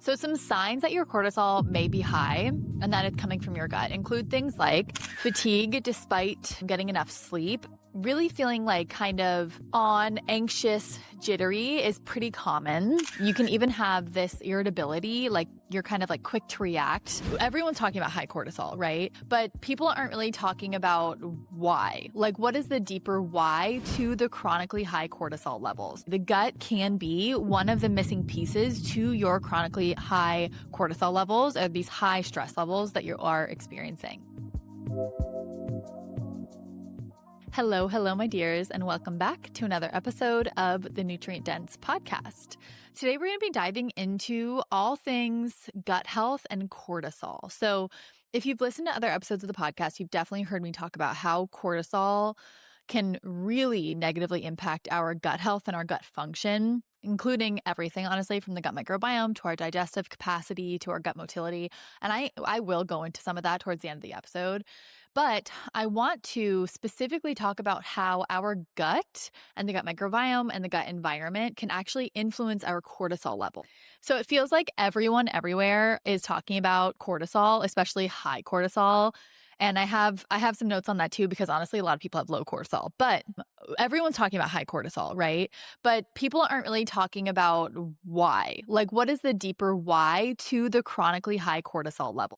So some signs that your cortisol may be high and that it's coming from your gut include things like fatigue despite getting enough sleep, really feeling like kind of anxious, jittery is pretty common. You can even have this irritability, like you're kind of like quick to react. Everyone's talking about high cortisol, right? But people aren't really talking about why. Like, what is the deeper why to the chronically high cortisol levels? The gut can be one of the missing pieces to your chronically high cortisol levels, or these high stress levels that you are experiencing. Hello, my dears, and welcome back to another episode of the Nutrient Dense podcast. Today, we're going to be diving into all things gut health and cortisol. So if you've listened to other episodes of the podcast, you've definitely heard me talk about how cortisol can really negatively impact our gut health and our gut function, including everything, honestly, from the gut microbiome to our digestive capacity to our gut motility. And I will go into some of that towards the end of the episode. But I want to specifically talk about how our gut and the gut microbiome and the gut environment can actually influence our cortisol level. So it feels like everyone everywhere is talking about cortisol, especially high cortisol. And I have some notes on that too, because honestly, a lot of people have low cortisol, but everyone's talking about high cortisol, right? But people aren't really talking about why. Like, what is the deeper why to the chronically high cortisol level?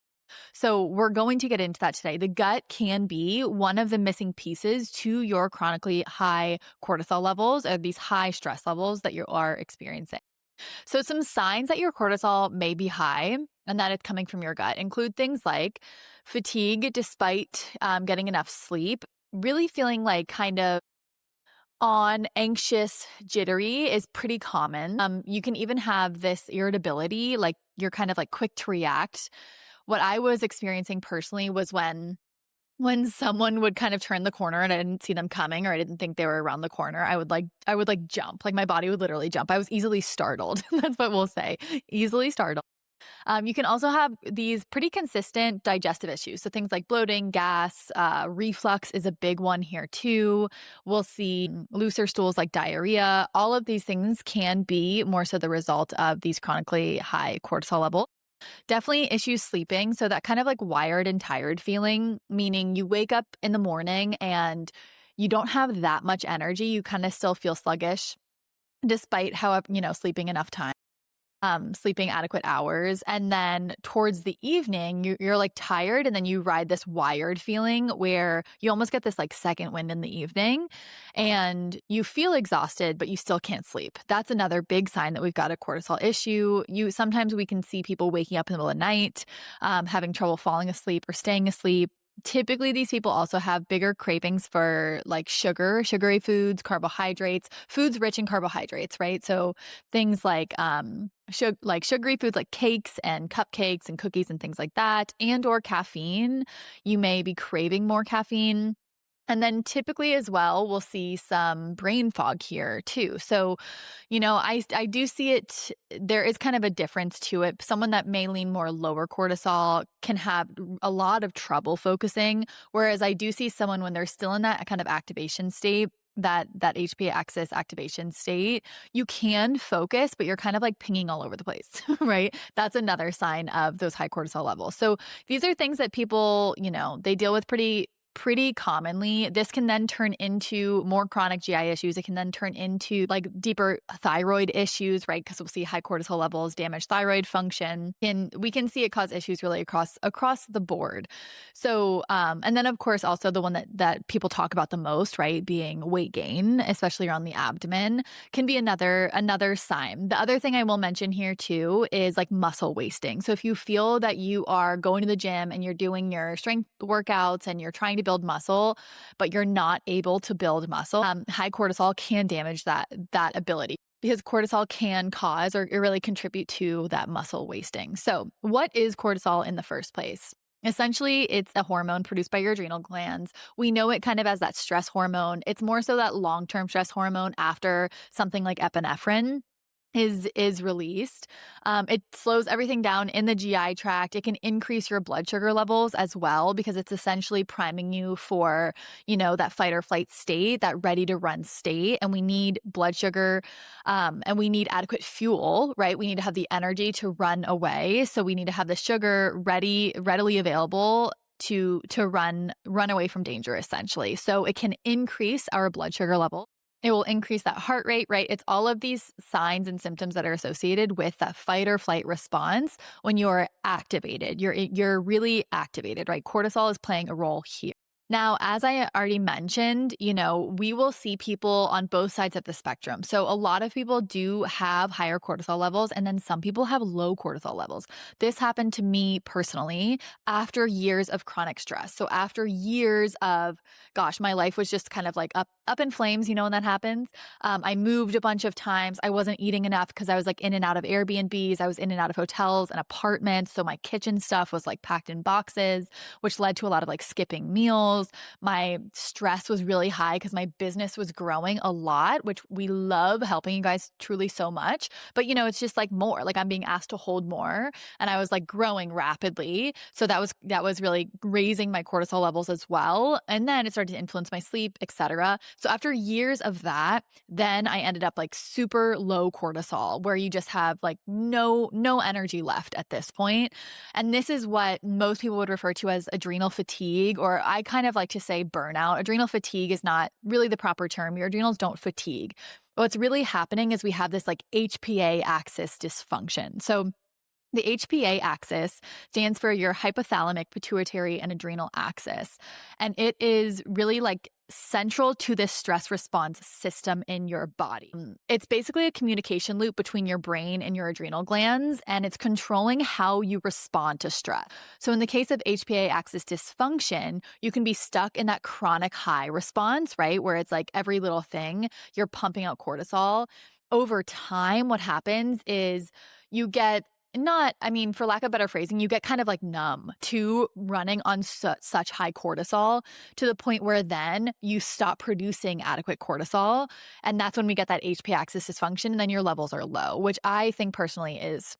So we're going to get into that today. The gut can be one of the missing pieces to your chronically high cortisol levels, or these high stress levels that you are experiencing. So some signs that your cortisol may be high and that it's coming from your gut include things like fatigue despite getting enough sleep, really feeling like kind of anxious, jittery is pretty common. You can even have this irritability, like you're kind of like quick to react. What I was experiencing personally was when someone would kind of turn the corner and I didn't see them coming, or I didn't think they were around the corner, I would jump. Like my body would literally jump. I was easily startled. That's what we'll say. Easily startled. You can also have these pretty consistent digestive issues. So things like bloating, gas, reflux is a big one here too. We'll see looser stools like diarrhea. All of these things can be more so the result of these chronically high cortisol levels. Definitely issues sleeping. So that kind of like wired and tired feeling, meaning you wake up in the morning and you don't have that much energy. You kind of still feel sluggish despite sleeping enough time. Sleeping adequate hours. And then towards the evening, you're like tired, and then you ride this wired feeling where you almost get this like second wind in the evening and you feel exhausted, but you still can't sleep. That's another big sign that we've got a cortisol issue. Sometimes we can see people waking up in the middle of the night, having trouble falling asleep or staying asleep. Typically, these people also have bigger cravings for like sugary foods, carbohydrates, foods rich in carbohydrates, right? So things like sugary foods like cakes and cupcakes and cookies and things like that, and or caffeine. You may be craving more caffeine. And then typically as well, we'll see some brain fog here too. So, I do see it. There is kind of a difference to it. Someone that may lean more lower cortisol can have a lot of trouble focusing. Whereas I do see someone when they're still in that kind of activation state, that HPA Axis activation state, you can focus, but you're kind of like pinging all over the place, right? That's another sign of those high cortisol levels. So these are things that people, they deal with pretty commonly. This can then turn into more chronic GI issues. It can then turn into like deeper thyroid issues, right? Because we'll see high cortisol levels damage thyroid function, and we can see it cause issues really across the board. So, and then of course also the one that people talk about the most, right, being weight gain, especially around the abdomen, can be another sign. The other thing I will mention here too is like muscle wasting. So if you feel that you are going to the gym and you're doing your strength workouts and you're trying to build muscle, but you're not able to build muscle, high cortisol can damage that ability, because cortisol can cause or really contribute to that muscle wasting. So what is cortisol in the first place? Essentially, it's a hormone produced by your adrenal glands. We know it kind of as that stress hormone. It's more so that long-term stress hormone after something like epinephrine. is released. It slows everything down in the GI tract. It can increase your blood sugar levels as well because it's essentially priming you for, that fight or flight state, that ready to run state. And we need blood sugar, and we need adequate fuel, right? We need to have the energy to run away. So we need to have the sugar readily available to run away from danger, essentially. So it can increase our blood sugar level. It will increase that heart rate, right? It's all of these signs and symptoms that are associated with that fight or flight response when you're activated. You're really activated, right? Cortisol is playing a role here. Now, as I already mentioned, we will see people on both sides of the spectrum. So a lot of people do have higher cortisol levels, and then some people have low cortisol levels. This happened to me personally after years of chronic stress. So after years of, gosh, my life was just kind of like up in flames, when that happens. I moved a bunch of times. I wasn't eating enough because I was like in and out of Airbnbs. I was in and out of hotels and apartments. So my kitchen stuff was like packed in boxes, which led to a lot of like skipping meals. My stress was really high because my business was growing a lot, which we love helping you guys truly so much. But it's just like more, like I'm being asked to hold more, and I was like growing rapidly. So that was really raising my cortisol levels as well. And then it started to influence my sleep, etc. So after years of that, then I ended up like super low cortisol, where you just have like no energy left at this point. And this is what most people would refer to as adrenal fatigue, or I kind of like to say burnout. Adrenal fatigue is not really the proper term. Your adrenals don't fatigue. What's really happening is we have this like HPA axis dysfunction. So the HPA axis stands for your hypothalamic, pituitary, and adrenal axis. And it is really like central to this stress response system in your body. It's basically a communication loop between your brain and your adrenal glands, and it's controlling how you respond to stress. So in the case of HPA axis dysfunction, you can be stuck in that chronic high response, right? Where it's like every little thing, you're pumping out cortisol. Over time, what happens is you get for lack of better phrasing, you get kind of like numb to running on such high cortisol to the point where then you stop producing adequate cortisol. And that's when we get that HPA axis dysfunction, and then your levels are low, which I think personally is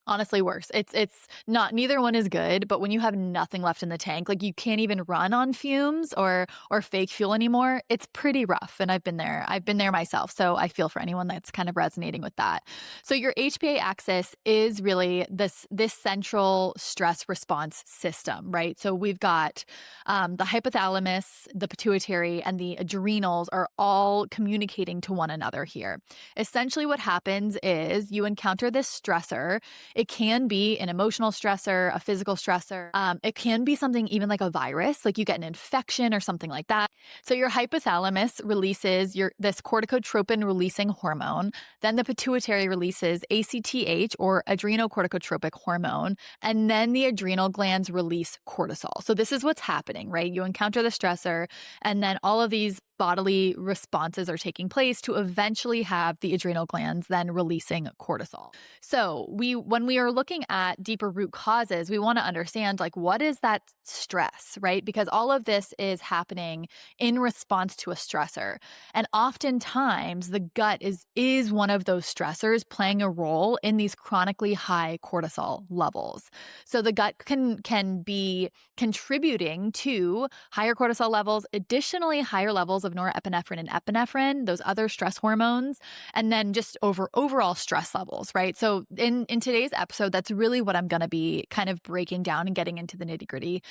honestly worse. It's not, neither one is good, but when you have nothing left in the tank, like you can't even run on fumes or fake fuel anymore, it's pretty rough. And I've been there myself. So I feel for anyone that's kind of resonating with that. So your HPA axis is really this central stress response system, right? So we've got the hypothalamus, the pituitary, and the adrenals are all communicating to one another here. Essentially what happens is you encounter this stressor. It can be an emotional stressor, a physical stressor. It can be something even like a virus, like you get an infection or something like that. So your hypothalamus releases this corticotropin releasing hormone. Then the pituitary releases ACTH, or adrenocorticotropic hormone. And then the adrenal glands release cortisol. So this is what's happening, right? You encounter the stressor, and then all of these bodily responses are taking place to eventually have the adrenal glands then releasing cortisol. So when we are looking at deeper root causes, we want to understand like what is that stress, right? Because all of this is happening in response to a stressor. And oftentimes the gut is one of those stressors playing a role in these chronically high cortisol levels. So the gut can be contributing to higher cortisol levels, additionally higher levels of norepinephrine and epinephrine, those other stress hormones, and then just overall stress levels, right? So in today's episode, that's really what I'm going to be kind of breaking down and getting into the nitty-gritty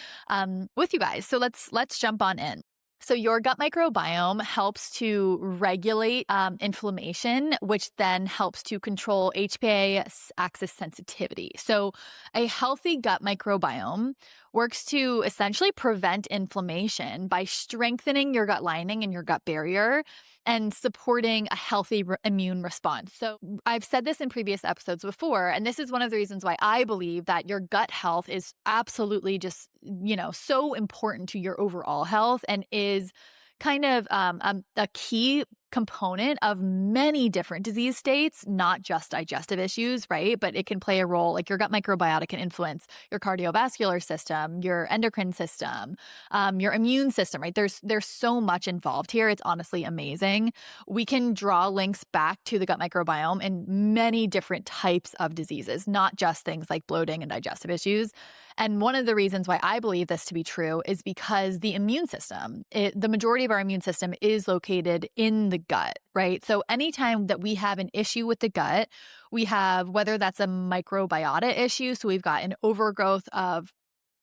with you guys. So let's jump on in. So your gut microbiome helps to regulate inflammation, which then helps to control HPA axis sensitivity. So a healthy gut microbiome works to essentially prevent inflammation by strengthening your gut lining and your gut barrier and supporting a healthy immune response. So I've said this in previous episodes before, and this is one of the reasons why I believe that your gut health is absolutely just, so important to your overall health and is kind of a key component of many different disease states, not just digestive issues, right? But it can play a role, like your gut microbiota can influence your cardiovascular system, your endocrine system, your immune system, right? There's so much involved here. It's honestly amazing. We can draw links back to the gut microbiome in many different types of diseases, not just things like bloating and digestive issues. And one of the reasons why I believe this to be true is because the immune system, the majority of our immune system is located in the gut, right? So anytime that we have an issue with the gut, we have, whether that's a microbiota issue, so we've got an overgrowth of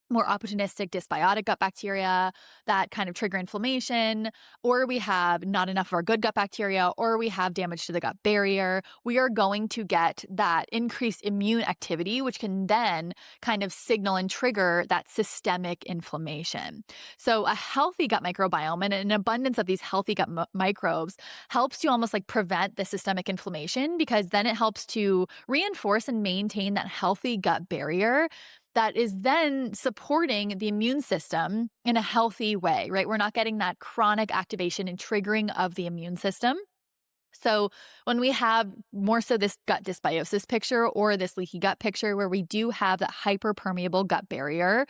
more opportunistic dysbiotic gut bacteria that kind of trigger inflammation, or we have not enough of our good gut bacteria, or we have damage to the gut barrier, we are going to get that increased immune activity, which can then kind of signal and trigger that systemic inflammation. So a healthy gut microbiome and an abundance of these healthy gut microbes helps to almost like prevent the systemic inflammation, because then it helps to reinforce and maintain that healthy gut barrier that is then supporting the immune system in a healthy way, right? We're not getting that chronic activation and triggering of the immune system. So when we have more so this gut dysbiosis picture or this leaky gut picture where we do have that hyperpermeable gut barrier,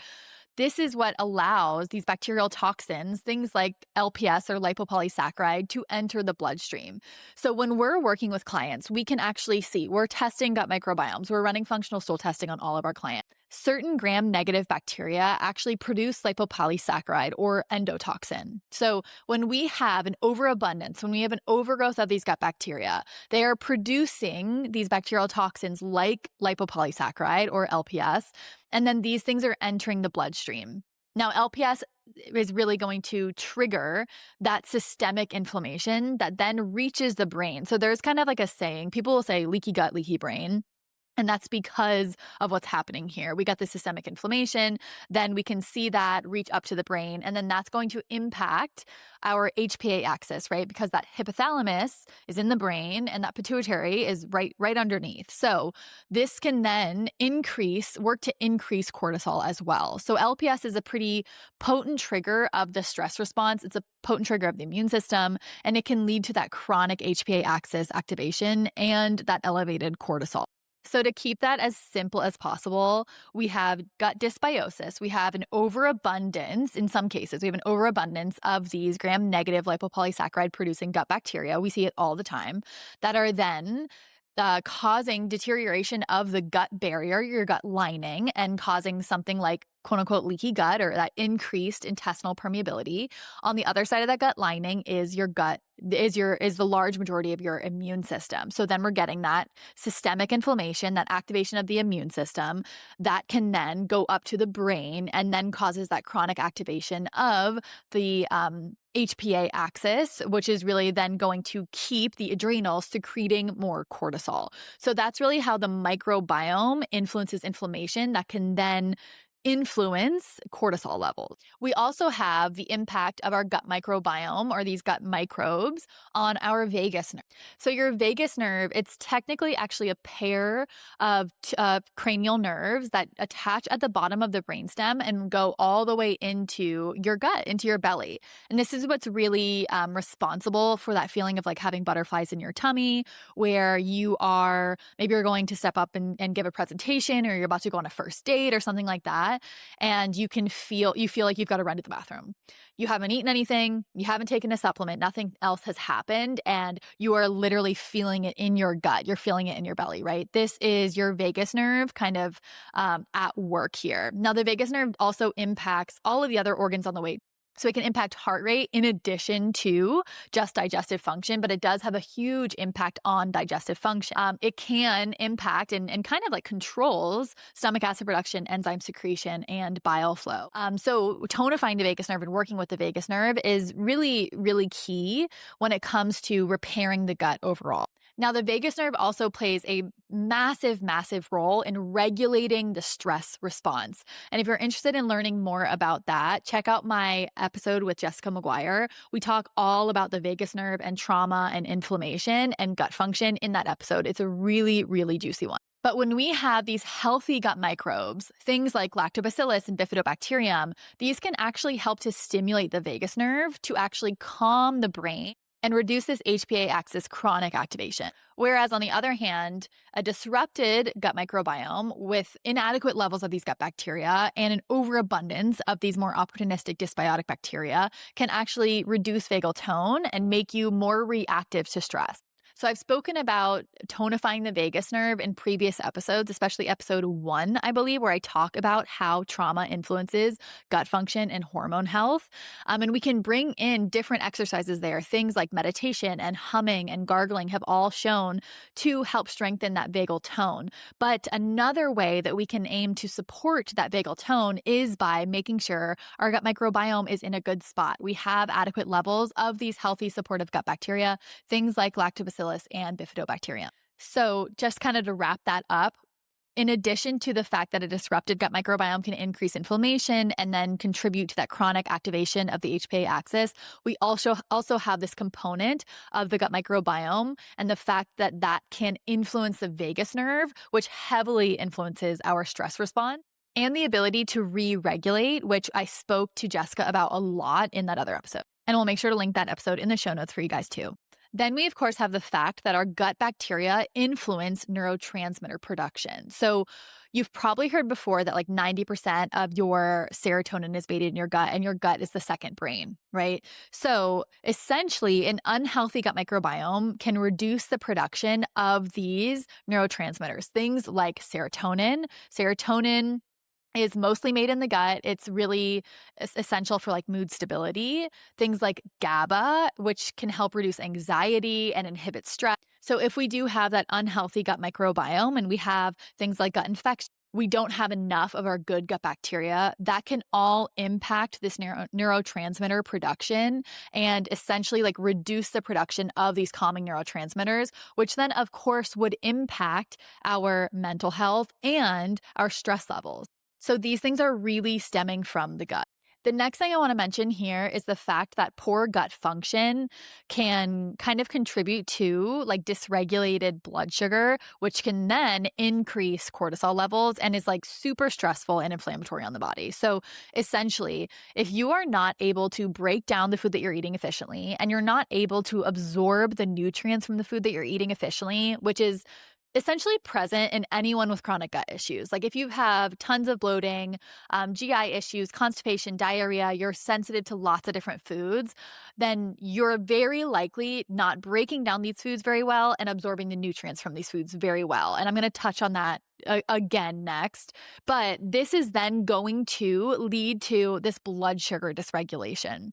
this is what allows these bacterial toxins, things like LPS or lipopolysaccharide, to enter the bloodstream. So when we're working with clients, we can actually see, we're testing gut microbiomes. We're running functional stool testing on all of our clients. Certain gram-negative bacteria actually produce lipopolysaccharide or endotoxin. So when we have an overabundance, when we have an overgrowth of these gut bacteria, they are producing these bacterial toxins like lipopolysaccharide or LPS, and then these things are entering the bloodstream. Now, LPS is really going to trigger that systemic inflammation that then reaches the brain. So there's kind of like a saying, people will say leaky gut, leaky brain. And that's because of what's happening here. We got the systemic inflammation, then we can see that reach up to the brain, and then that's going to impact our HPA axis, right? Because that hypothalamus is in the brain and that pituitary is right underneath. So this can then work to increase cortisol as well. So LPS is a pretty potent trigger of the stress response. It's a potent trigger of the immune system, and it can lead to that chronic HPA axis activation and that elevated cortisol. So to keep that as simple as possible, we have gut dysbiosis. We have an overabundance, in some cases, we have an overabundance of these gram-negative lipopolysaccharide producing gut bacteria. We see it all the time, that are then causing deterioration of the gut barrier, your gut lining, and causing something like quote unquote leaky gut or that increased intestinal permeability. On the other side of that gut lining is your gut, is the large majority of your immune system. So then we're getting that systemic inflammation, that activation of the immune system that can then go up to the brain and then causes that chronic activation of the HPA axis, which is really then going to keep the adrenals secreting more cortisol. So that's really how the microbiome influences inflammation that can then influence cortisol levels. We also have the impact of our gut microbiome or these gut microbes on our vagus nerve. So your vagus nerve, it's technically actually a pair of cranial nerves that attach at the bottom of the brainstem and go all the way into your gut, into your belly. And this is what's really responsible for that feeling of like having butterflies in your tummy, where maybe you're going to step up and give a presentation, or you're about to go on a first date or something like that. And you feel like you've got to run to the bathroom. You haven't eaten anything, you haven't taken a supplement, nothing else has happened, and you are literally feeling it in your gut. You're feeling it in your belly, right? This is your vagus nerve kind of at work here. Now, the vagus nerve also impacts all of the other organs on the way. So it can impact heart rate in addition to just digestive function, but it does have a huge impact on digestive function. It can impact and kind of like controls stomach acid production, enzyme secretion, and bile flow. So tonifying the vagus nerve and working with the vagus nerve is really, really key when it comes to repairing the gut overall. Now, the vagus nerve also plays a massive, massive role in regulating the stress response. And if you're interested in learning more about that, check out my episode with Jessica McGuire. We talk all about the vagus nerve and trauma and inflammation and gut function in that episode. It's a really, really juicy one. But when we have these healthy gut microbes, things like lactobacillus and bifidobacterium, these can actually help to stimulate the vagus nerve to actually calm the brain and reduce this HPA axis chronic activation. Whereas on the other hand, a disrupted gut microbiome with inadequate levels of these gut bacteria and an overabundance of these more opportunistic dysbiotic bacteria can actually reduce vagal tone and make you more reactive to stress. So I've spoken about tonifying the vagus nerve in previous episodes, especially episode 1, I believe, where I talk about how trauma influences gut function and hormone health. And we can bring in different exercises there. Things like meditation and humming and gargling have all shown to help strengthen that vagal tone. But another way that we can aim to support that vagal tone is by making sure our gut microbiome is in a good spot. We have adequate levels of these healthy supportive gut bacteria, things like lactobacillus and bifidobacterium. So just kind of to wrap that up, in addition to the fact that a disrupted gut microbiome can increase inflammation and then contribute to that chronic activation of the HPA axis, we also have this component of the gut microbiome and the fact that that can influence the vagus nerve, which heavily influences our stress response, and the ability to re-regulate, which I spoke to Jessica about a lot in that other episode. And we'll make sure to link that episode in the show notes for you guys too. Then we, of course, have the fact that our gut bacteria influence neurotransmitter production. So you've probably heard before that like 90% of your serotonin is made in your gut, and your gut is the second brain, right? So essentially, an unhealthy gut microbiome can reduce the production of these neurotransmitters, things like serotonin. Serotonin is mostly made in the gut. It's really essential for like mood stability. Things like GABA, which can help reduce anxiety and inhibit stress. So if we do have that unhealthy gut microbiome and we have things like gut infection, we don't have enough of our good gut bacteria, that can all impact this neurotransmitter production and essentially like reduce the production of these calming neurotransmitters, which then of course would impact our mental health and our stress levels. So these things are really stemming from the gut. The next thing I want to mention here is the fact that poor gut function can kind of contribute to like dysregulated blood sugar, which can then increase cortisol levels and is like super stressful and inflammatory on the body. So essentially, if you are not able to break down the food that you're eating efficiently and you're not able to absorb the nutrients from the food that you're eating efficiently, which is essentially present in anyone with chronic gut issues. Like if you have tons of bloating, GI issues, constipation, diarrhea, you're sensitive to lots of different foods, then you're very likely not breaking down these foods very well and absorbing the nutrients from these foods very well. And I'm going to touch on that again next. But this is then going to lead to this blood sugar dysregulation.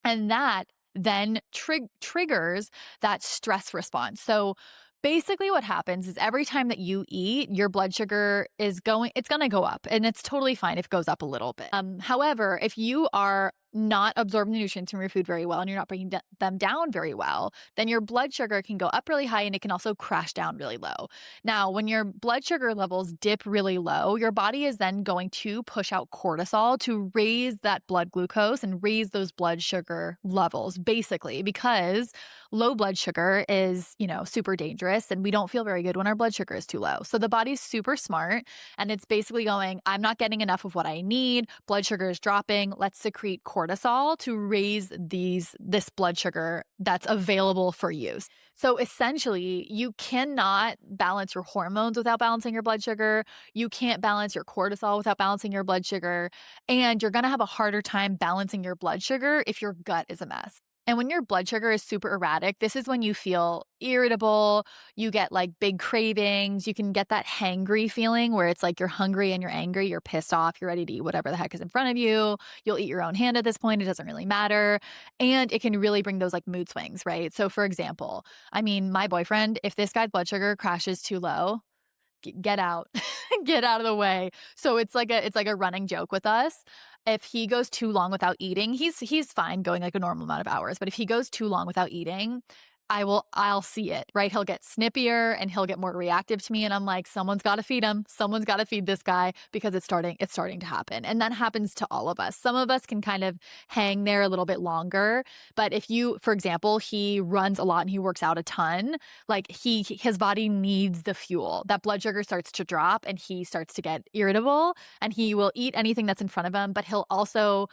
And that then triggers that stress response. So basically what happens is every time that you eat, your blood sugar it's going to go up, and it's totally fine if it goes up a little bit. However, if you are not absorbing the nutrients from your food very well and you're not breaking them down very well, then your blood sugar can go up really high and it can also crash down really low. Now, when your blood sugar levels dip really low, your body is then going to push out cortisol to raise that blood glucose and raise those blood sugar levels, basically, because low blood sugar is, super dangerous and we don't feel very good when our blood sugar is too low. So the body's super smart and it's basically going, I'm not getting enough of what I need. Blood sugar is dropping. Let's secrete cortisol to raise this blood sugar that's available for use. So essentially, you cannot balance your hormones without balancing your blood sugar. You can't balance your cortisol without balancing your blood sugar. And you're going to have a harder time balancing your blood sugar if your gut is a mess. And when your blood sugar is super erratic, this is when you feel irritable, you get like big cravings, you can get that hangry feeling where it's like you're hungry and you're angry, you're pissed off, you're ready to eat whatever the heck is in front of you. You'll eat your own hand at this point, it doesn't really matter. And it can really bring those like mood swings, right? So for example, my boyfriend, if this guy's blood sugar crashes too low, get out, get out of the way. So it's like a running joke with us. If he goes too long without eating, he's fine going like a normal amount of hours. But if he goes too long without eating, I'll see it, right? He'll get snippier and he'll get more reactive to me. And I'm like, someone's got to feed him. Someone's got to feed this guy because it's starting to happen. And that happens to all of us. Some of us can kind of hang there a little bit longer. But if for example, he runs a lot and he works out a ton, like his body needs the fuel. That blood sugar starts to drop and he starts to get irritable and he will eat anything that's in front of him, but he'll also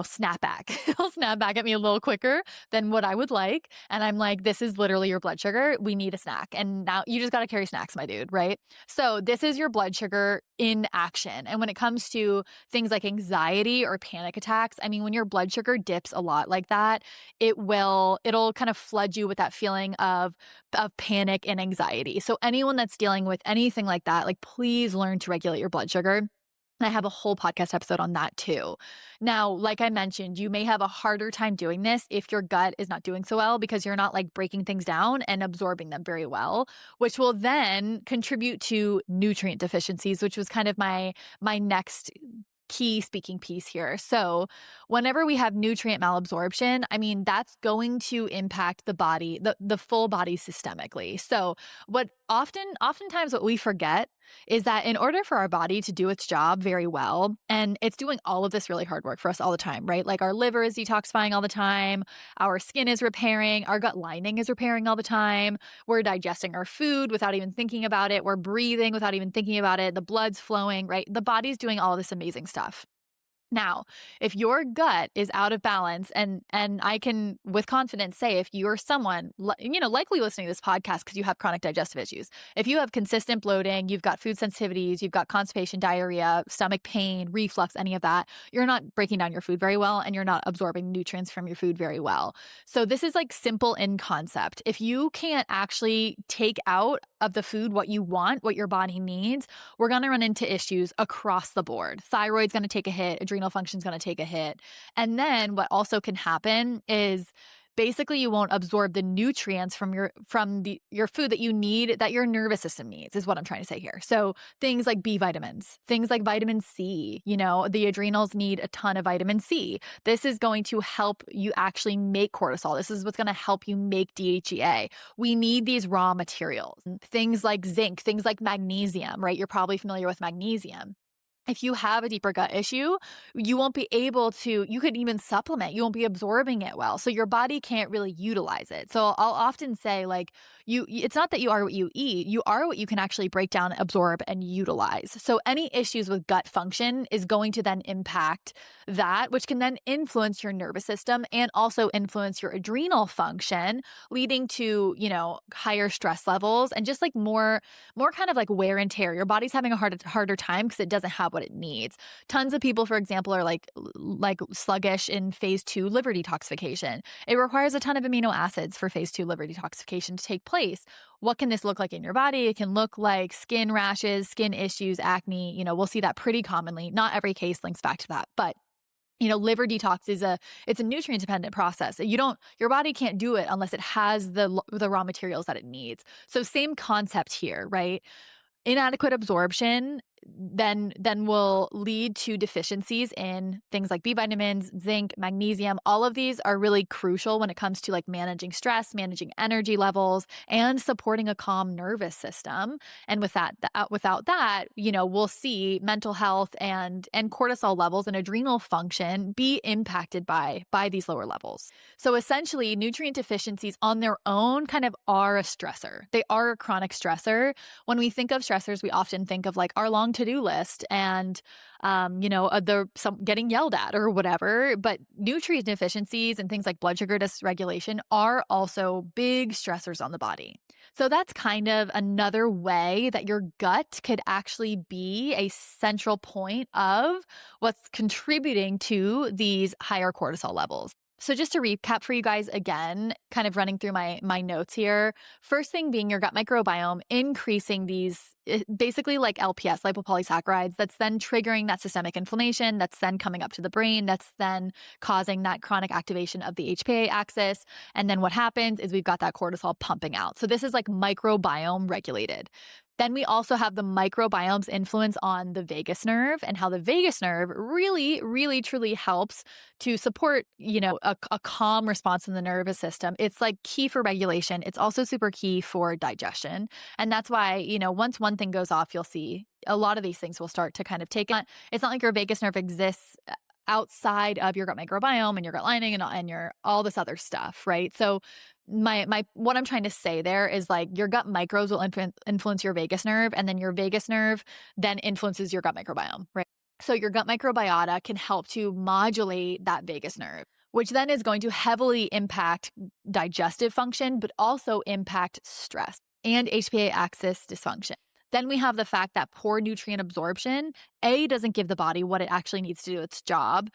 snap back. He'll snap back at me a little quicker than what I would like. And I'm like, this is literally your blood sugar. We need a snack. And now you just got to carry snacks, my dude, right? So this is your blood sugar in action. And when it comes to things like anxiety or panic attacks, I mean, when your blood sugar dips a lot like that, it'll kind of flood you with that feeling of panic and anxiety. So anyone that's dealing with anything like that, like please learn to regulate your blood sugar. And I have a whole podcast episode on that too. Now, like I mentioned, you may have a harder time doing this if your gut is not doing so well because you're not like breaking things down and absorbing them very well, which will then contribute to nutrient deficiencies, which was kind of my next key speaking piece here. So whenever we have nutrient malabsorption, I mean, that's going to impact the body, the full body systemically. So oftentimes what we forget is that in order for our body to do its job very well, and it's doing all of this really hard work for us all the time, right? Like our liver is detoxifying all the time, our skin is repairing, our gut lining is repairing all the time, we're digesting our food without even thinking about it, we're breathing without even thinking about it, the blood's flowing, right? The body's doing all this amazing stuff. Now, if your gut is out of balance, and I can with confidence say if you're someone, likely listening to this podcast because you have chronic digestive issues, if you have consistent bloating, you've got food sensitivities, you've got constipation, diarrhea, stomach pain, reflux, any of that, you're not breaking down your food very well and you're not absorbing nutrients from your food very well. So this is like simple in concept. If you can't actually take out of the food what you want, what your body needs, we're going to run into issues across the board. Thyroid's going to take a hit, adrenal function's going to take a hit. And then what also can happen is basically you won't absorb the nutrients from your food that you need, that your nervous system needs, is what I'm trying to say here. So things like B vitamins, things like vitamin C, the adrenals need a ton of vitamin C. This is going to help you actually make cortisol. This is what's going to help you make DHEA. We need these raw materials. Things like zinc, things like magnesium, right? You're probably familiar with magnesium. If you have a deeper gut issue, you won't be able to, you could even supplement, you won't be absorbing it well. So your body can't really utilize it. So I'll often say like, it's not that you are what you eat, you are what you can actually break down, absorb, and utilize. So any issues with gut function is going to then impact that, which can then influence your nervous system and also influence your adrenal function, leading to, higher stress levels and just like more kind of like wear and tear. Your body's having a harder time because it doesn't have what it needs. Tons of people, for example, are like sluggish in phase 2 liver detoxification. It requires a ton of amino acids for phase 2 liver detoxification to take place. What can this look like in your body? It can look like skin rashes, skin issues, acne. We'll see that pretty commonly. Not every case links back to that, but liver detox it's a nutrient dependent process. Your body can't do it unless it has the raw materials that it needs. So same concept here, right? Inadequate absorption then will lead to deficiencies in things like B vitamins, zinc, magnesium. All of these are really crucial when it comes to like managing stress, managing energy levels, and supporting a calm nervous system. And without that, we'll see mental health and cortisol levels and adrenal function be impacted by these lower levels. So essentially, nutrient deficiencies on their own kind of are a stressor. They are a chronic stressor. When we think of stressors, we often think of like our long to-do list and, getting yelled at or whatever. But nutrient deficiencies and things like blood sugar dysregulation are also big stressors on the body. So that's kind of another way that your gut could actually be a central point of what's contributing to these higher cortisol levels. So just to recap for you guys again, kind of running through my notes here. First thing being your gut microbiome, increasing these basically like LPS, lipopolysaccharides, that's then triggering that systemic inflammation, that's then coming up to the brain, that's then causing that chronic activation of the HPA axis. And then what happens is we've got that cortisol pumping out. So this is like microbiome regulated. Then we also have the microbiome's influence on the vagus nerve and how the vagus nerve really, really, truly helps to support, a calm response in the nervous system. It's like key for regulation. It's also super key for digestion. And that's why, once one thing goes off, you'll see a lot of these things will start to kind of take on. It's not like your vagus nerve exists outside of your gut microbiome and your gut lining and your all this other stuff, right? So what I'm trying to say there is like your gut microbes will influence your vagus nerve, and then your vagus nerve then influences your gut microbiome, right? So your gut microbiota can help to modulate that vagus nerve, which then is going to heavily impact digestive function, but also impact stress and HPA axis dysfunction. Then we have the fact that poor nutrient absorption, doesn't give the body what it actually needs to do its job.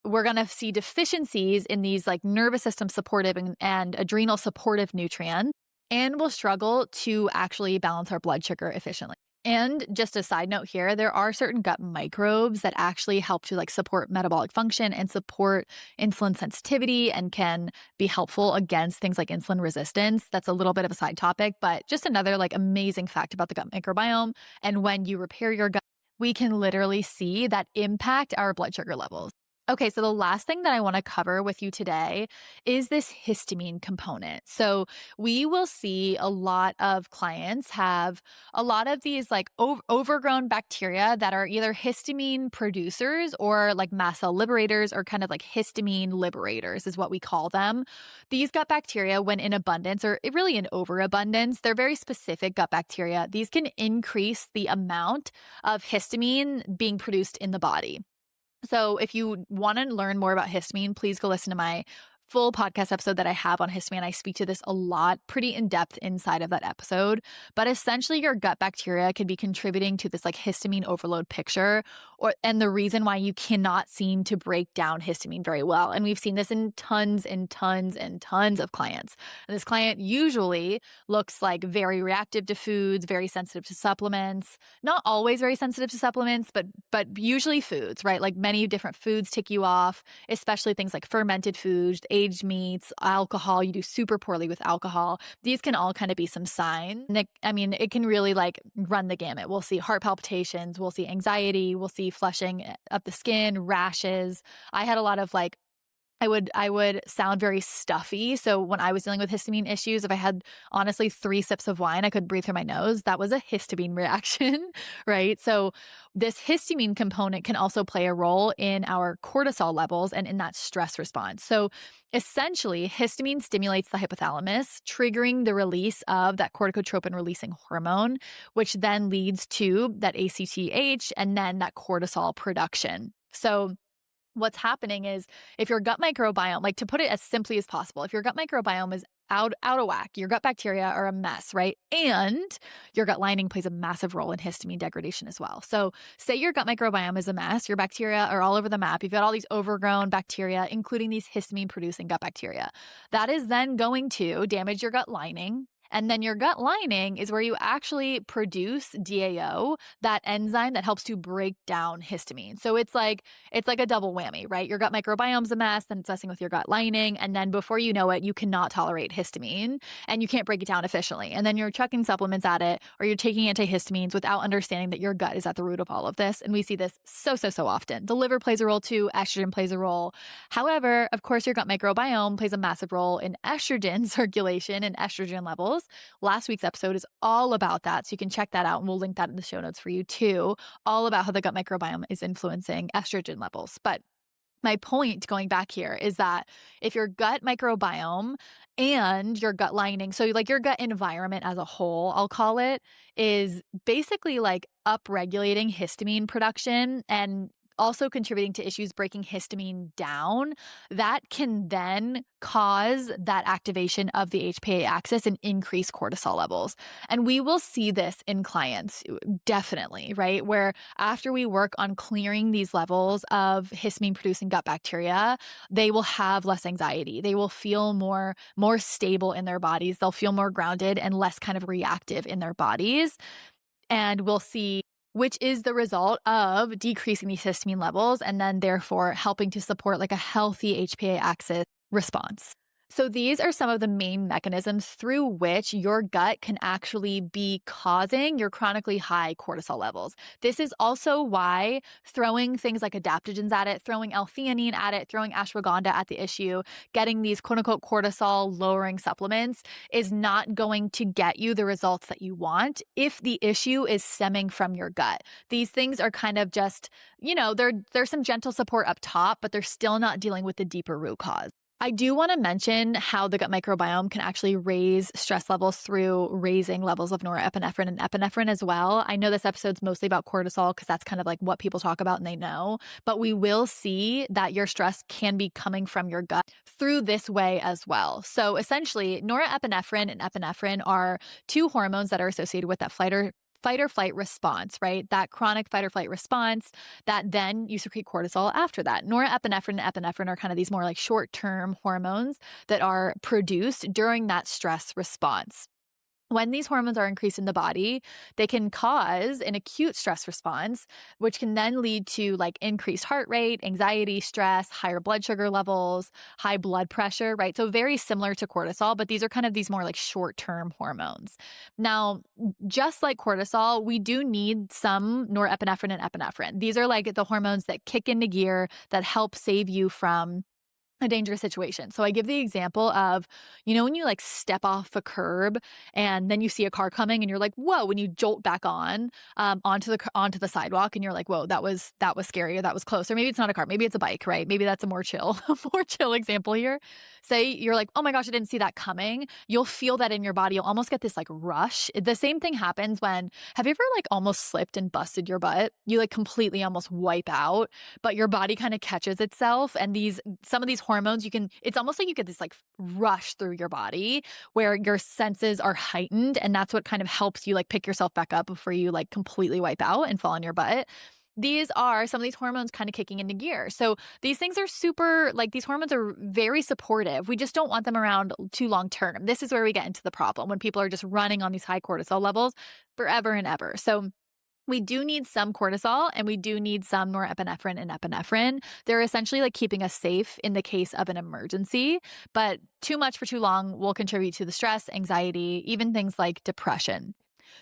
We're going to see deficiencies in these like nervous system supportive and adrenal supportive nutrients, and we'll struggle to actually balance our blood sugar efficiently. And just a side note here, there are certain gut microbes that actually help to like support metabolic function and support insulin sensitivity and can be helpful against things like insulin resistance. That's a little bit of a side topic, but just another like amazing fact about the gut microbiome. And when you repair your gut, we can literally see that impact our blood sugar levels. Okay, so the last thing that I want to cover with you today is this histamine component. So we will see a lot of clients have a lot of these like overgrown bacteria that are either histamine producers or like mast cell liberators, or kind of like histamine liberators is what we call them. These gut bacteria, when in abundance or really in overabundance, they're very specific gut bacteria. These can increase the amount of histamine being produced in the body. So if you want to learn more about histamine, please go listen to my full podcast episode that I have on histamine. I speak to this a lot, pretty in depth inside of that episode. But essentially, your gut bacteria can be contributing to this like histamine overload picture, and the reason why you cannot seem to break down histamine very well. And we've seen this in tons and tons and tons of clients. And this client usually looks like very reactive to foods, very sensitive to supplements. Not always very sensitive to supplements, but usually foods, right? Like many different foods tick you off, especially things like fermented foods, aged meats, alcohol. You do super poorly with alcohol. These can all kind of be some signs. It can really like run the gamut. We'll see heart palpitations, we'll see anxiety, we'll see flushing of the skin, rashes. I had a lot of like I would sound very stuffy. So when I was dealing with histamine issues, if I had honestly 3 sips of wine, I could breathe through my nose. That was a histamine reaction, right? So this histamine component can also play a role in our cortisol levels and in that stress response. So essentially, histamine stimulates the hypothalamus, triggering the release of that corticotropin releasing hormone, which then leads to that ACTH and then that cortisol production. So what's happening is if your gut microbiome, like to put it as simply as possible, if your gut microbiome is out of whack, your gut bacteria are a mess, right? And your gut lining plays a massive role in histamine degradation as well. So say your gut microbiome is a mess, your bacteria are all over the map. You've got all these overgrown bacteria, including these histamine producing gut bacteria. That is then going to damage your gut lining. And then your gut lining is where you actually produce DAO, that enzyme that helps to break down histamine. So it's like a double whammy, right? Your gut microbiome's a mess, then it's messing with your gut lining, and then before you know it, you cannot tolerate histamine and you can't break it down efficiently. And then you're chucking supplements at it, or you're taking antihistamines without understanding that your gut is at the root of all of this. And we see this so often. The liver plays a role too, estrogen plays a role. However, of course, your gut microbiome plays a massive role in estrogen circulation and estrogen levels. Last week's episode is all about that. So you can check that out, and we'll link that in the show notes for you too, all about how the gut microbiome is influencing estrogen levels. But my point going back here is that if your gut microbiome and your gut lining, so like your gut environment as a whole, I'll call it, is basically like upregulating histamine production and also contributing to issues breaking histamine down, that can then cause that activation of the HPA axis and increase cortisol levels. And we will see this in clients, definitely, right? Where after we work on clearing these levels of histamine producing gut bacteria, they will have less anxiety. They will feel more stable in their bodies. They'll feel more grounded and less kind of reactive in their bodies. And we'll see which is the result of decreasing these histamine levels and then therefore helping to support like a healthy HPA axis response. So these are some of the main mechanisms through which your gut can actually be causing your chronically high cortisol levels. This is also why throwing things like adaptogens at it, throwing L-theanine at it, throwing ashwagandha at the issue, getting these quote unquote cortisol lowering supplements is not going to get you the results that you want if the issue is stemming from your gut. These things are kind of just, there's some gentle support up top, but they're still not dealing with the deeper root cause. I do want to mention how the gut microbiome can actually raise stress levels through raising levels of norepinephrine and epinephrine as well. I know this episode's mostly about cortisol because that's kind of like what people talk about and they know, but we will see that your stress can be coming from your gut through this way as well. So essentially, norepinephrine and epinephrine are two hormones that are associated with that fight or flight response, right? That chronic fight or flight response that then you secrete cortisol after that. Norepinephrine and epinephrine are kind of these more like short-term hormones that are produced during that stress response. When these hormones are increased in the body, they can cause an acute stress response, which can then lead to like increased heart rate, anxiety, stress, higher blood sugar levels, high blood pressure, right? So very similar to cortisol, but these are kind of these more like short-term hormones. Now, just like cortisol, we do need some norepinephrine and epinephrine. These are like the hormones that kick into gear that help save you from a dangerous situation. So I give the example of, when you like step off a curb and then you see a car coming and you're like, whoa, when you jolt back onto the sidewalk and you're like, whoa, that was scary or that was close. Or maybe it's not a car, maybe it's a bike, right? Maybe that's a more chill, more chill example here. Say you're like, oh my gosh, I didn't see that coming. You'll feel that in your body. You'll almost get this like rush. The same thing happens have you ever like almost slipped and busted your butt? You like completely almost wipe out, but your body kind of catches itself. And some of these hormones, it's almost like you get this like rush through your body where your senses are heightened. And that's what kind of helps you like pick yourself back up before you like completely wipe out and fall on your butt. These are some of these hormones kind of kicking into gear. So these things are these hormones are very supportive. We just don't want them around too long term. This is where we get into the problem when people are just running on these high cortisol levels forever and ever. So we do need some cortisol and we do need some norepinephrine and epinephrine. They're essentially like keeping us safe in the case of an emergency, but too much for too long will contribute to the stress, anxiety, even things like depression.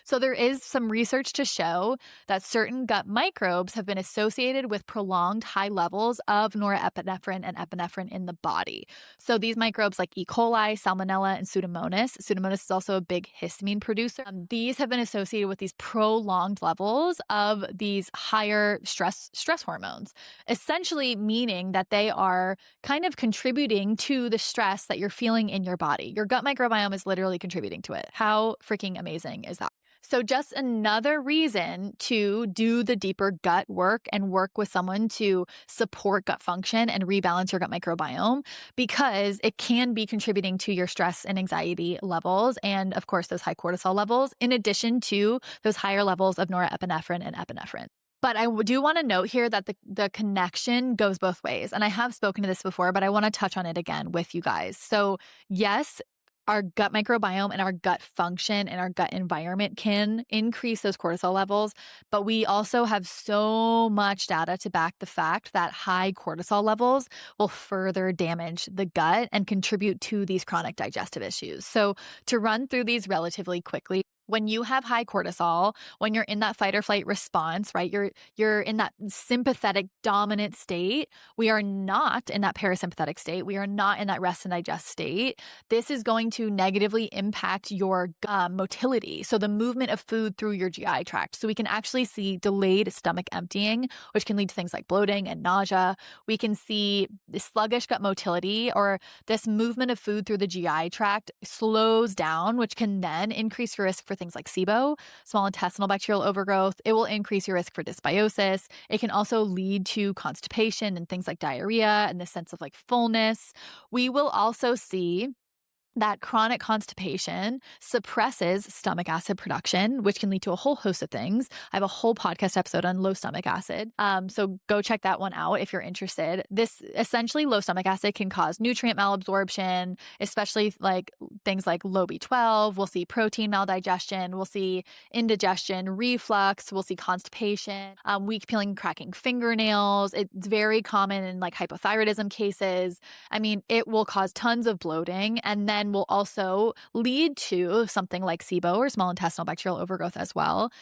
So there is some research to show that certain gut microbes have been associated with prolonged high levels of norepinephrine and epinephrine in the body. So these microbes like E. coli, Salmonella, and Pseudomonas is also a big histamine producer. These have been associated with these prolonged levels of these higher stress hormones, essentially meaning that they are kind of contributing to the stress that you're feeling in your body. Your gut microbiome is literally contributing to it. How freaking amazing is that? So just another reason to do the deeper gut work and work with someone to support gut function and rebalance your gut microbiome, because it can be contributing to your stress and anxiety levels and, of course, those high cortisol levels, in addition to those higher levels of norepinephrine and epinephrine. But I do want to note here that the connection goes both ways. And I have spoken to this before, but I want to touch on it again with you guys. So yes, our gut microbiome and our gut function and our gut environment can increase those cortisol levels, but we also have so much data to back the fact that high cortisol levels will further damage the gut and contribute to these chronic digestive issues. So to run through these relatively quickly, when you have high cortisol, when you're in that fight or flight response, right? You're in that sympathetic dominant state. We are not in that parasympathetic state. We are not in that rest and digest state. This is going to negatively impact your motility. So the movement of food through your GI tract. So we can actually see delayed stomach emptying, which can lead to things like bloating and nausea. We can see the sluggish gut motility, or this movement of food through the GI tract slows down, which can then increase your risk for things like SIBO, small intestinal bacterial overgrowth. It will increase your risk for dysbiosis. It can also lead to constipation and things like diarrhea and the sense of like fullness. We will also see that chronic constipation suppresses stomach acid production, which can lead to a whole host of things. I have a whole podcast episode on low stomach acid. So go check that one out if you're interested. This essentially low stomach acid can cause nutrient malabsorption, especially like things like low B12. We'll see protein maldigestion. We'll see indigestion, reflux. We'll see constipation, weak peeling, cracking fingernails. It's very common in like hypothyroidism cases. I mean, it will cause tons of bloating, and then will also lead to something like SIBO or small intestinal bacterial overgrowth as well.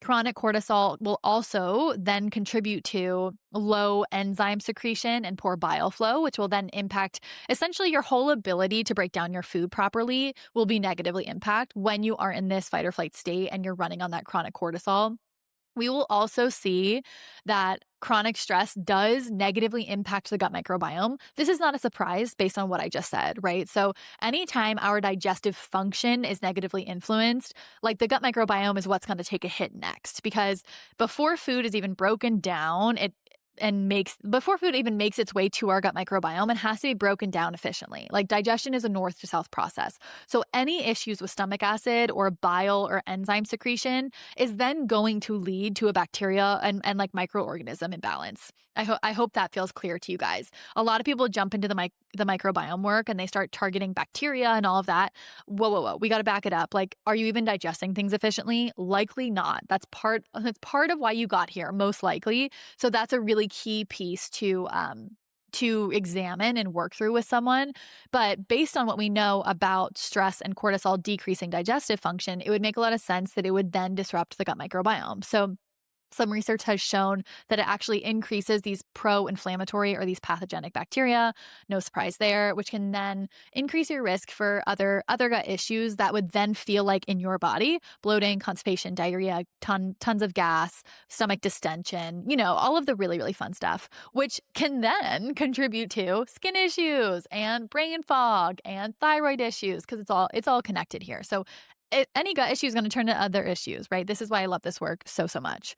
Chronic cortisol will also then contribute to low enzyme secretion and poor bile flow, which will then impact essentially your whole ability to break down your food properly will be negatively impacted when you are in this fight or flight state and you're running on that chronic cortisol. We will also see that chronic stress does negatively impact the gut microbiome. This is not a surprise based on what I just said, right? So, anytime our digestive function is negatively influenced, like the gut microbiome is what's going to take a hit next because before food is even broken down, before food even makes its way to our gut microbiome, it has to be broken down efficiently. Like digestion is a north to south process. So any issues with stomach acid or bile or enzyme secretion is then going to lead to a bacteria and like microorganism imbalance. I hope that feels clear to you guys. A lot of people jump into the microbiome work and they start targeting bacteria and all of that. Whoa, whoa, whoa. We got to back it up. Like, are you even digesting things efficiently? Likely not. That's part of why you got here, most likely. So that's a really key piece to examine and work through with someone. But based on what we know about stress and cortisol decreasing digestive function, it would make a lot of sense that it would then disrupt the gut microbiome. So some research has shown that it actually increases these pro-inflammatory or these pathogenic bacteria. No surprise there, which can then increase your risk for other gut issues that would then feel like in your body: bloating, constipation, diarrhea, tons of gas, stomach distension, all of the really, really fun stuff, which can then contribute to skin issues and brain fog and thyroid issues because it's all connected here. So any gut issue is going to turn to other issues, right? This is why I love this work so, so much.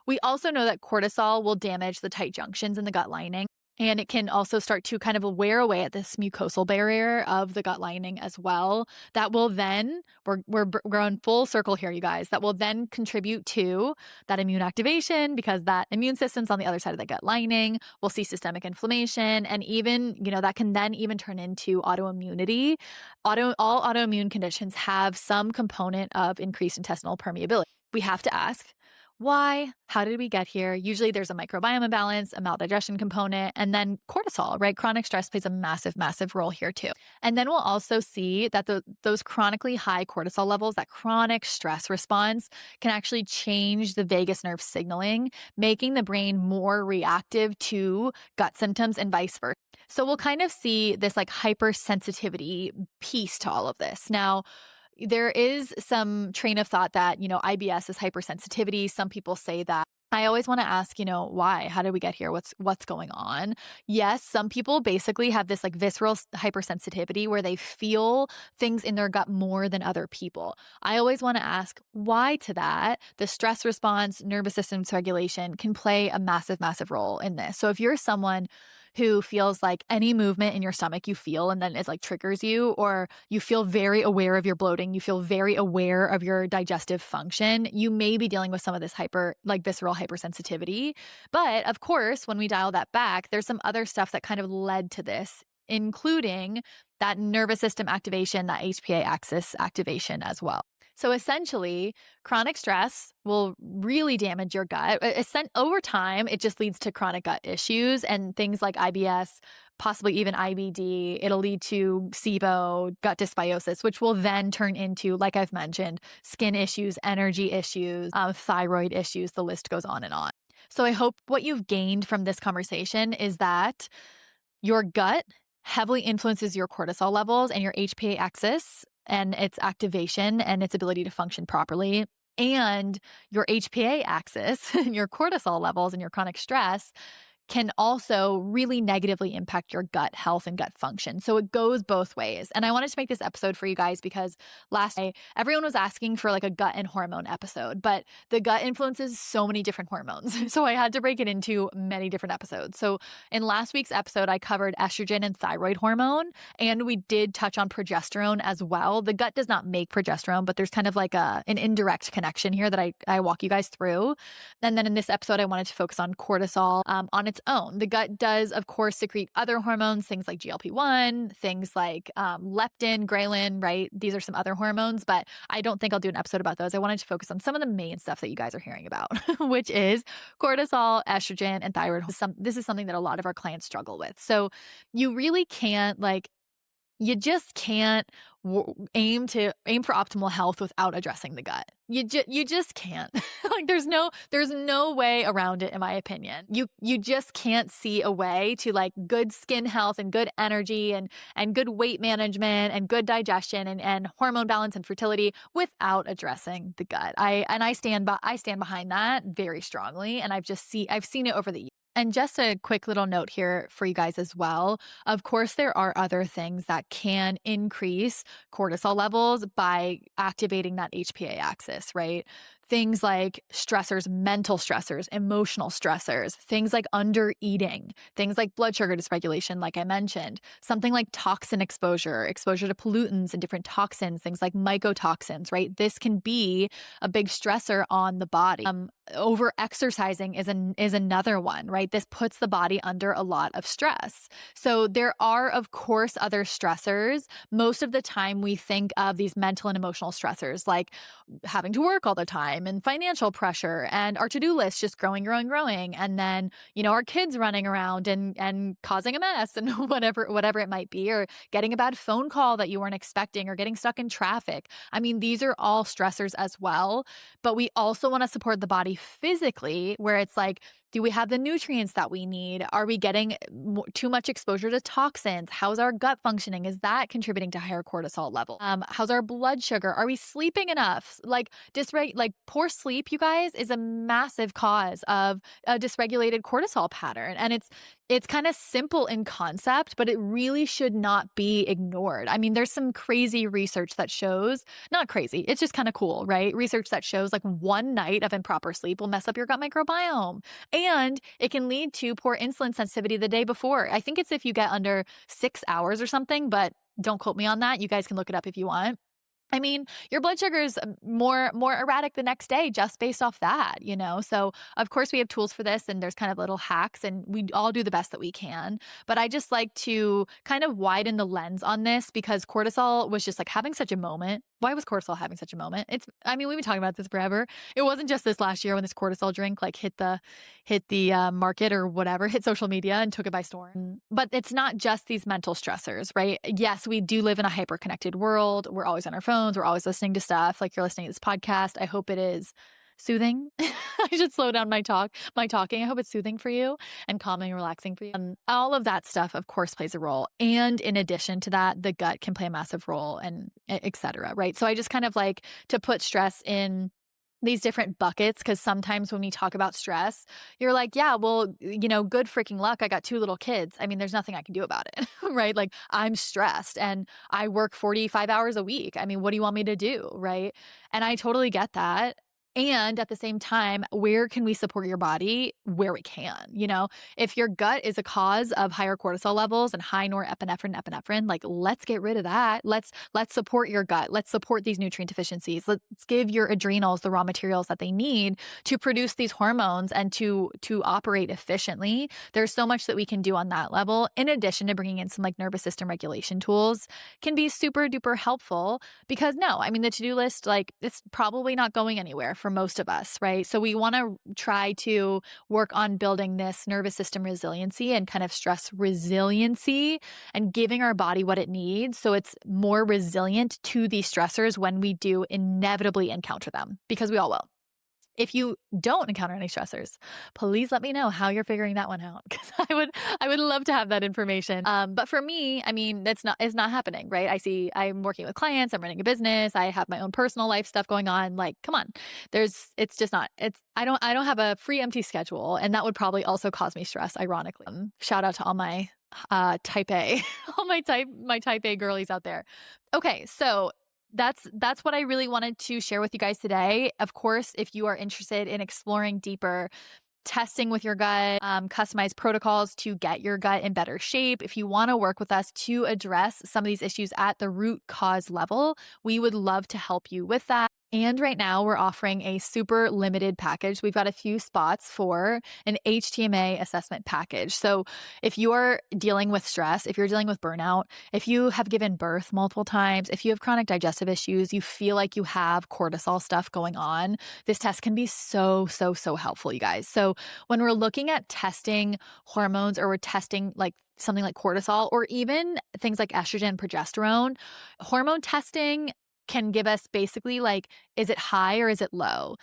We also know that cortisol will damage the tight junctions in the gut lining, and it can also start to kind of wear away at this mucosal barrier of the gut lining as well. That will then, we're on full circle here, you guys, that will then contribute to that immune activation because that immune system's on the other side of the gut lining. We'll see systemic inflammation, and even, that can then even turn into autoimmunity. All autoimmune conditions have some component of increased intestinal permeability. We have to ask, why? How did we get here? Usually there's a microbiome imbalance, a maldigestion component, and then cortisol, right? Chronic stress plays a massive, massive role here too. And then we'll also see that those chronically high cortisol levels, that chronic stress response, can actually change the vagus nerve signaling, making the brain more reactive to gut symptoms and vice versa. So we'll kind of see this like hypersensitivity piece to all of this. Now, there is some train of thought that, IBS is hypersensitivity. Some people say that. I always want to ask, why? How did we get here? What's going on? Yes, some people basically have this like visceral hypersensitivity where they feel things in their gut more than other people. I always want to ask why to that. The stress response, nervous system regulation can play a massive, massive role in this. So if you're someone who feels like any movement in your stomach you feel and then it like triggers you, or you feel very aware of your bloating, you feel very aware of your digestive function, you may be dealing with some of this visceral hypersensitivity. But of course, when we dial that back, there's some other stuff that kind of led to this, including that nervous system activation, that HPA axis activation as well. So essentially, chronic stress will really damage your gut. Over time, it just leads to chronic gut issues and things like IBS, possibly even IBD. It'll lead to SIBO, gut dysbiosis, which will then turn into, like I've mentioned, skin issues, energy issues, thyroid issues. The list goes on and on. So I hope what you've gained from this conversation is that your gut heavily influences your cortisol levels and your HPA axis and its activation and its ability to function properly. And your HPA axis and your cortisol levels and your chronic stress can also really negatively impact your gut health and gut function. So it goes both ways. And I wanted to make this episode for you guys because last night, everyone was asking for like a gut and hormone episode, but the gut influences so many different hormones. So I had to break it into many different episodes. So in last week's episode, I covered estrogen and thyroid hormone, and we did touch on progesterone as well. The gut does not make progesterone, but there's kind of like an indirect connection here that I walk you guys through. And then in this episode, I wanted to focus on cortisol on its own. The gut does, of course, secrete other hormones, things like GLP-1, things like leptin, ghrelin, right? These are some other hormones, but I don't think I'll do an episode about those. I wanted to focus on some of the main stuff that you guys are hearing about, which is cortisol, estrogen, and thyroid. This is something that a lot of our clients struggle with. So you really can't you just can't aim for optimal health without addressing the gut. You just can't. Like there's no way around it, in my opinion. You just can't see a way to like good skin health and good energy and good weight management and good digestion and hormone balance and fertility without addressing the gut. I stand behind that very strongly, and I've seen it over the years. And just a quick little note here for you guys as well. Of course, there are other things that can increase cortisol levels by activating that HPA axis, right? Things like stressors, mental stressors, emotional stressors, things like under eating, things like blood sugar dysregulation, like I mentioned, something like toxin exposure to pollutants and different toxins, things like mycotoxins, right? This can be a big stressor on the body. Over exercising is another one, right? This puts the body under a lot of stress. So there are, of course, other stressors. Most of the time we think of these mental and emotional stressors like having to work all the time and financial pressure and our to-do list just growing. And then, our kids running around and causing a mess and whatever it might be, or getting a bad phone call that you weren't expecting or getting stuck in traffic. I mean, these are all stressors as well, but we also want to support the body physically, where it's like, do we have the nutrients that we need? Are we getting too much exposure to toxins? How's our gut functioning? Is that contributing to higher cortisol level? How's our blood sugar? Are we sleeping enough? Like poor sleep, you guys, is a massive cause of a dysregulated cortisol pattern. And it's kind of simple in concept, but it really should not be ignored. I mean, there's some crazy research that shows, not crazy, it's just kind of cool, right? Research that shows like one night of improper sleep will mess up your gut microbiome. And it can lead to poor insulin sensitivity the day before. I think it's if you get under 6 hours or something, but don't quote me on that. You guys can look it up if you want. I mean, your blood sugar is more erratic the next day just based off that, So of course we have tools for this, and there's kind of little hacks, and we all do the best that we can. But I just like to kind of widen the lens on this because cortisol was just like having such a moment. Why was cortisol having such a moment? We've been talking about this forever. It wasn't just this last year when this cortisol drink like hit the market or whatever, hit social media and took it by storm. But it's not just these mental stressors, right? Yes, we do live in a hyper-connected world. We're always on our phones. We're always listening to stuff. Like you're listening to this podcast. I hope it is soothing. I should slow down my talking. I hope it's soothing for you and calming and relaxing for you. All of that stuff, of course, plays a role. And in addition to that, the gut can play a massive role, and et cetera, right? So I just kind of like to put stress in these different buckets, because sometimes when we talk about stress, you're like, yeah, well, good freaking luck. I got 2 little kids. I mean, there's nothing I can do about it, right? Like I'm stressed and I work 45 hours a week. I mean, what do you want me to do, right? And I totally get that. And at the same time, where can we support your body? Where we can, if your gut is a cause of higher cortisol levels and high norepinephrine, like let's get rid of that. Let's support your gut. Let's support these nutrient deficiencies. Let's give your adrenals the raw materials that they need to produce these hormones and to operate efficiently. There's so much that we can do on that level. In addition to bringing in some like nervous system regulation tools can be super duper helpful, because the to-do list, like it's probably not going anywhere for most of us, right? So we want to try to work on building this nervous system resiliency and kind of stress resiliency and giving our body what it needs so it's more resilient to these stressors when we do inevitably encounter them, because we all will. If you don't encounter any stressors, please let me know how you're figuring that one out, because I would love to have that information. But for me, it's not happening, right? I'm working with clients, I'm running a business, I have my own personal life stuff going on. Like, come on, I don't have a free empty schedule, and that would probably also cause me stress, ironically. Shout out to all my type A, all my type A girlies out there. Okay, so that's what I really wanted to share with you guys today. Of course, if you are interested in exploring deeper testing with your gut, customized protocols to get your gut in better shape, if you want to work with us to address some of these issues at the root cause level, we would love to help you with that. And right now we're offering a super limited package. We've got a few spots for an HTMA assessment package. So if you are dealing with stress, if you're dealing with burnout, if you have given birth multiple times, if you have chronic digestive issues, you feel like you have cortisol stuff going on, this test can be so helpful, you guys. So when we're looking at testing hormones, or we're testing like something like cortisol, or even things like estrogen, progesterone, hormone testing can give us basically like, is it high or is it low?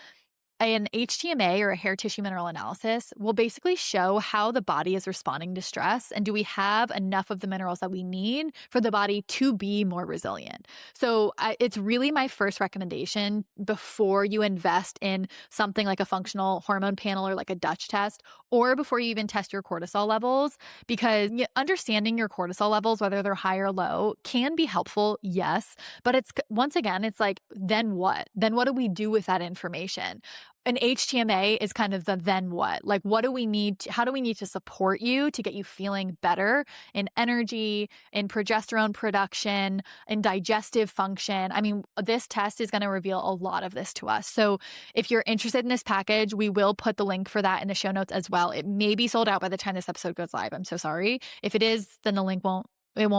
An HTMA, or a hair tissue mineral analysis, will basically show how the body is responding to stress, and do we have enough of the minerals that we need for the body to be more resilient. So it's really my first recommendation before you invest in something like a functional hormone panel or like a Dutch test, or before you even test your cortisol levels, because understanding your cortisol levels, whether they're high or low, can be helpful, yes, but it's, once again, it's like, then what? Then what do we do with that information? An HTMA is kind of the then what? Like, what do we need how do we need to support you to get you feeling better in energy, in progesterone production, in digestive function? I mean, this test is going to reveal a lot of this to us. So if you're interested in this package, we will put the link for that in the show notes as well. It may be sold out by the time this episode goes live. I'm so sorry. If it is, then the link won't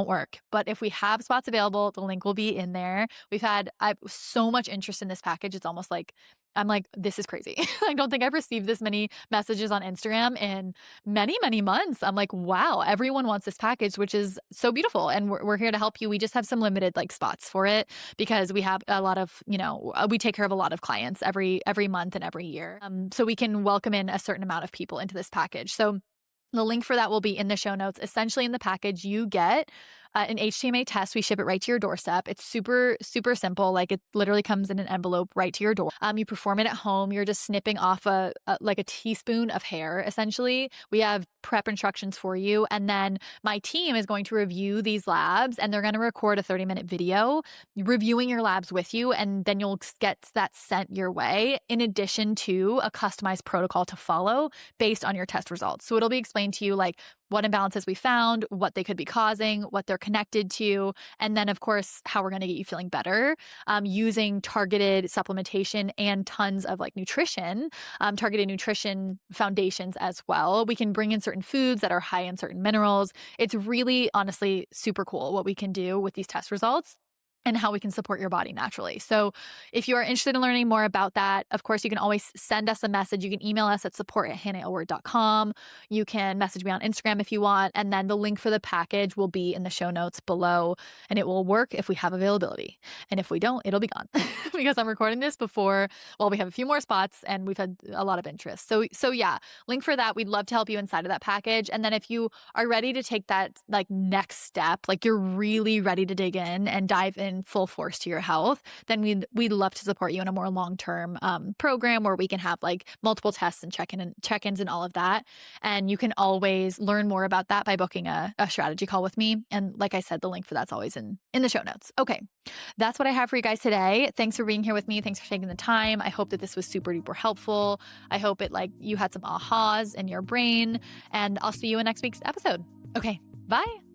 work. But if we have spots available, the link will be in there. I've so much interest in this package. It's almost like, I'm like, this is crazy. I don't think I've received this many messages on Instagram in many months. I'm like, wow, everyone wants this package, which is so beautiful. And we're here to help you. We just have some limited like spots for it, because we have a lot of, we take care of a lot of clients every month and every year. So we can welcome in a certain amount of people into this package. So the link for that will be in the show notes. Essentially, in the package, you get an HTMA test. We ship it right to your doorstep. It's super simple. Like, it literally comes in an envelope right to your door. You perform it at home. You're just snipping off a teaspoon of hair, essentially. We have prep instructions for you. And then my team is going to review these labs, and they're going to record a 30-minute video reviewing your labs with you. And then you'll get that sent your way, in addition to a customized protocol to follow based on your test results. So it'll be explained to you like what imbalances we found, what they could be causing, what they're connected to, and then, of course, how we're going to get you feeling better, using targeted supplementation and tons of like nutrition, targeted nutrition foundations as well. We can bring in certain foods that are high in certain minerals. It's really, honestly, super cool what we can do with these test results and how we can support your body naturally. So if you are interested in learning more about that, of course, you can always send us a message. You can email us at support@hannahilward.com. You can message me on Instagram if you want. And then the link for the package will be in the show notes below. And it will work if we have availability. And if we don't, it'll be gone because I'm recording this before, we have a few more spots and we've had a lot of interest. So yeah, link for that. We'd love to help you inside of that package. And then if you are ready to take that like next step, like you're really ready to dig in and dive in full force to your health, then we'd love to support you in a more long-term program where we can have like multiple tests and check-ins and all of that. And you can always learn more about that by booking a strategy call with me. And like I said, the link for that's always in the show notes. Okay, that's what I have for you guys today. Thanks for being here with me. Thanks for taking the time. I hope that this was super duper helpful. I hope you had some ahas in your brain, and I'll see you in next week's episode. Okay, bye.